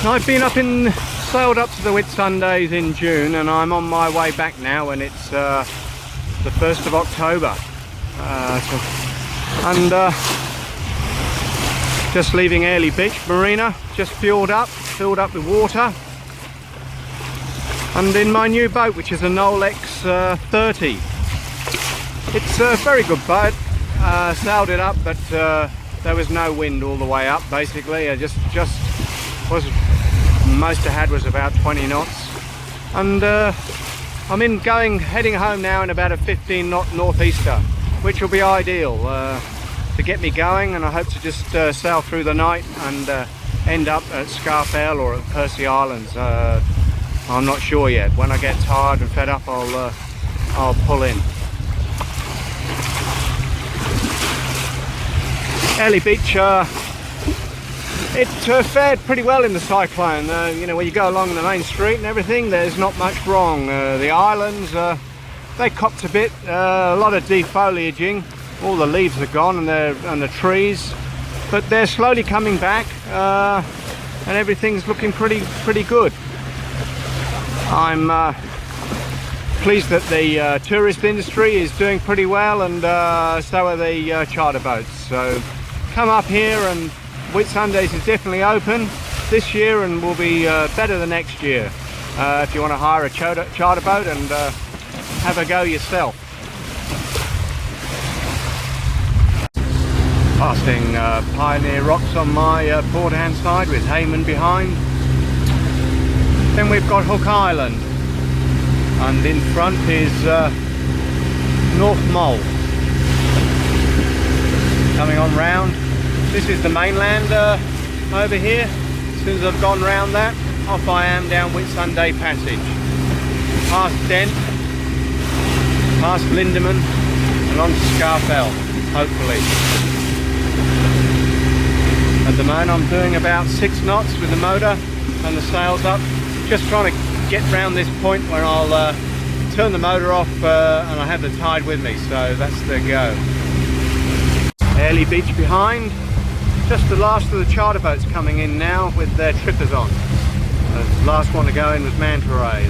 Sailed up to the Whitsundays in June, and I'm on my way back now, and it's the 1st of October. Just leaving Airlie Beach Marina, just filled up with water. And in my new boat, which is a Nolex 30. It's a very good boat. Sailed it up, but there was no wind all the way up. Basically, I just was most I had was about 20 knots, and I'm heading home now in about a 15 knot northeaster, which will be ideal to get me going. And I hope to just sail through the night and end up at Scarfell or at Percy Islands. I'm not sure yet. When I get tired and fed up, I'll pull in. Airlie Beach, it fared pretty well in the cyclone. You know, when you go along the main street and everything, there's not much wrong. The islands, they copped a bit, a lot of defoliaging. All the leaves are gone, and the trees, but they're slowly coming back, and everything's looking pretty good. I'm pleased that the tourist industry is doing pretty well, and so are the charter boats. So come up here, and Whitsundays is definitely open this year and will be better than next year if you want to hire a charter boat and have a go yourself. Passing Pioneer Rocks on my port hand side with Hayman behind. Then we've got Hook Island, and in front is North Mole. Coming on round. This is the mainland over here. As soon as I've gone round that, off I am down Whitsunday Passage. Past Dent, past Lindeman, and on to Scarfell, hopefully. At the moment I'm doing about 6 knots with the motor and the sails up. Just trying to get round this point where I'll turn the motor off and I have the tide with me, so that's the go. Airlie Beach behind. Just the last of the charter boats coming in now with their trippers on. The last one to go in was Manta Ray.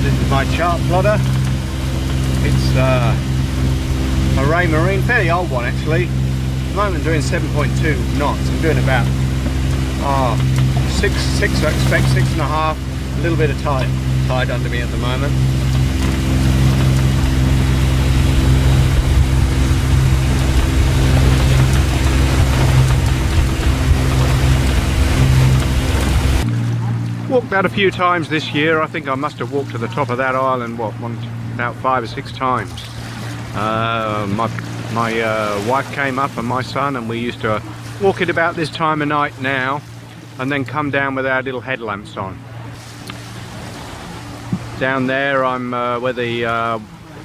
This is my chart plotter. It's a Ray Marine, fairly old one actually. At the moment I'm doing 7.2 knots. I'm doing about 6, I expect 6.5. A little bit of tide under me at the moment. Walked that a few times this year. I think I must have walked to the top of that island, about 5 or 6 times. My wife came up and my son, and we used to walk it about this time of night now, and then come down with our little headlamps on. Down there, I'm where the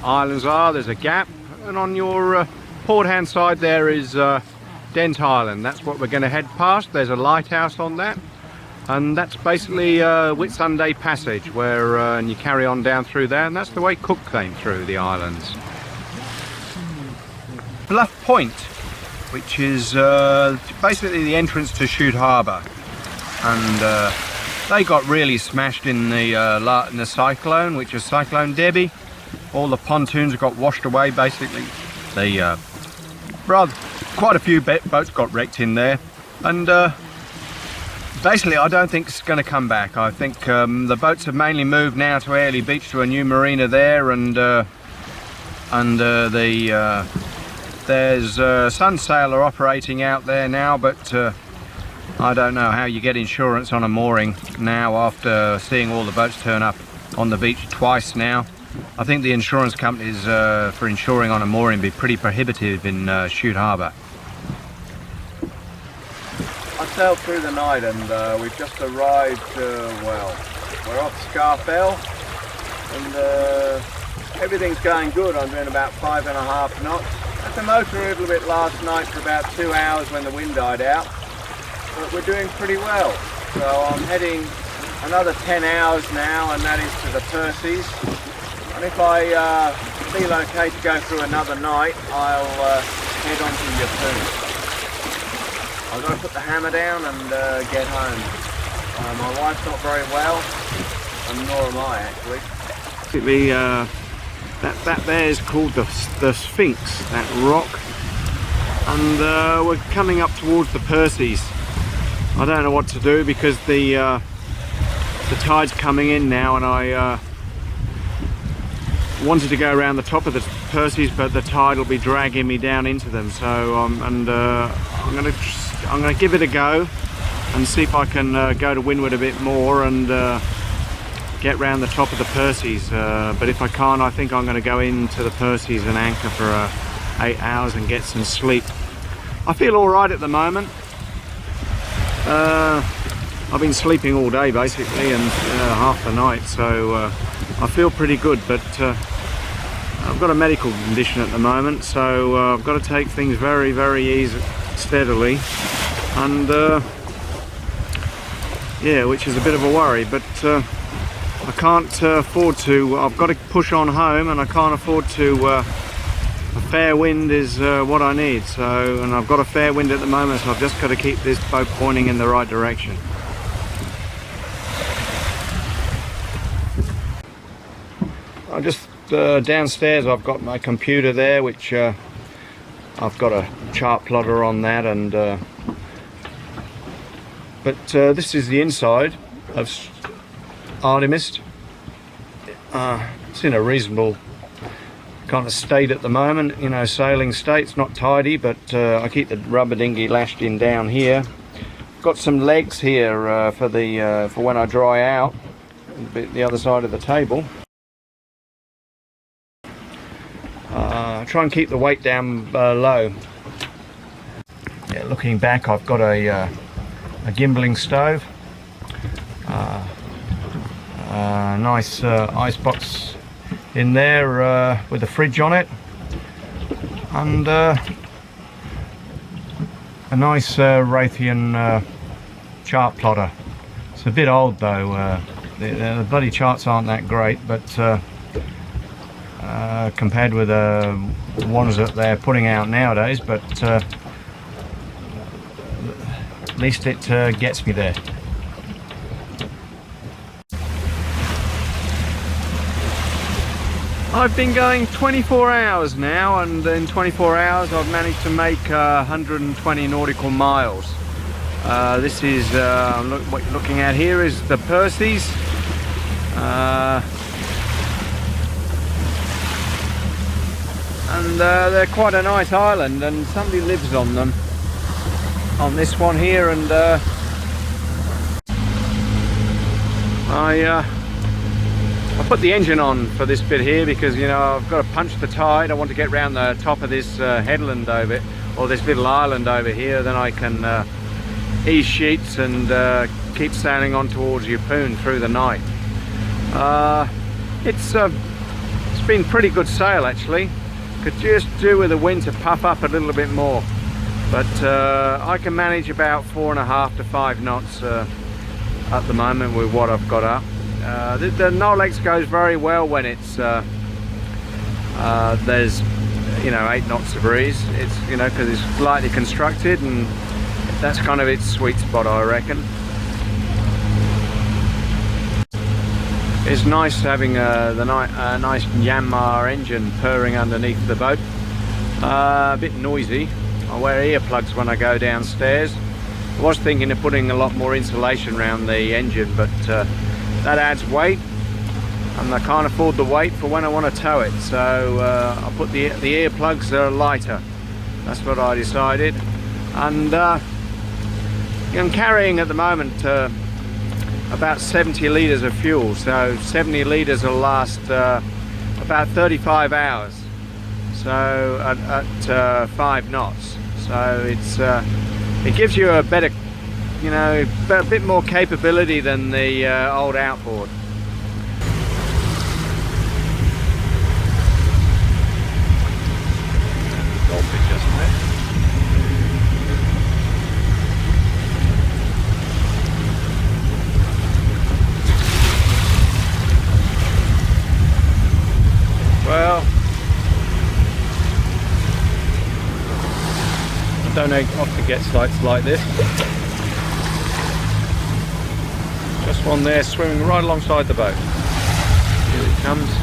islands are. There's a gap, and on your port hand side there is Dent Island. That's what we're going to head past. There's a lighthouse on that. And that's basically Whitsunday Passage, where and you carry on down through there, and that's the way Cook came through the islands. Bluff Point, which is basically the entrance to Chute Harbour, and they got really smashed in the cyclone, which is Cyclone Debbie. All the pontoons got washed away basically. Quite a few boats got wrecked in there, and basically, I don't think it's going to come back. I think the boats have mainly moved now to Airlie Beach, to a new marina there, and there's Sunsailor operating out there now, but I don't know how you get insurance on a mooring now after seeing all the boats turn up on the beach twice now. I think the insurance companies for insuring on a mooring be pretty prohibitive in Chute Harbour. I sailed through the night, and we've just arrived, well, we're off Scarfell, and everything's going good. I'm doing about 5.5 knots. Had the motor a little bit last night for about 2 hours when the wind died out, but we're doing pretty well. So I'm heading another 10 hours now, and that is to the Percys. And if I feel okay to go through another night, I'll head on to Yeppoon. I've got to put the hammer down and get home. My wife's not very well, and nor am I actually. Basically, that there is called the Sphinx, that rock, and we're coming up towards the Percys. I don't know what to do because the tide's coming in now, and I wanted to go around the top of the Percys, but the tide will be dragging me down into them. So I'm gonna give it a go and see if I can go to windward a bit more and get round the top of the Percys. But if I can't, I think I'm going to go into the Percys and anchor for 8 hours and get some sleep. I feel all right at the moment. I've been sleeping all day basically, and half the night, so I feel pretty good, but I've got a medical condition at the moment, so I've got to take things very, very easy, steadily, and yeah, which is a bit of a worry, but I can't afford to. I've got to push on home, and I can't afford to. A fair wind is what I need, so, and I've got a fair wind at the moment, so I've just got to keep this boat pointing in the right direction. I just downstairs I've got my computer there, which I've got a chart plotter on that, and but this is the inside of Artemis. It's in a reasonable kind of state at the moment, you know, sailing state. It's not tidy, but I keep the rubber dinghy lashed in down here. Got some legs here for when I dry out, the other side of the table. Try and keep the weight down low. Yeah, looking back, I've got a gimballing stove, nice icebox in there with a fridge on it, and a nice Raytheon chart plotter. It's a bit old though. The bloody charts aren't that great, but compared with the ones that they're putting out nowadays, but at least it gets me there. I've been going 24 hours now, and in 24 hours I've managed to make 120 nautical miles. This is what you're looking at here is the Percys. And they're quite a nice island, and somebody lives on them, on this one here, and I put the engine on for this bit here because, you know, I've got to punch the tide. I want to get round the top of this headland over, or this little island over here, then I can ease sheets and keep sailing on towards Yeppoon through the night. It's been pretty good sail actually. Could just do with the wind to puff up a little bit more, but I can manage about 4.5 to 5 knots at the moment with what I've got up. The Nolex goes very well when it's there's, you know, 8 knots of breeze. It's, you know, because it's lightly constructed, and that's kind of its sweet spot, I reckon. It's nice having a nice Yanmar engine purring underneath the boat. A bit noisy. I wear earplugs when I go downstairs. I was thinking of putting a lot more insulation around the engine, but that adds weight, and I can't afford the weight for when I want to tow it. So I put the earplugs that are lighter. That's what I decided. And I'm carrying at the moment about 70 litres of fuel, so 70 litres will last about 35 hours, so at 5 knots. So it gives you a better, you know, a bit more capability than the old outboard. Well, don't often get sights like this. Just one there swimming right alongside the boat. Here it comes.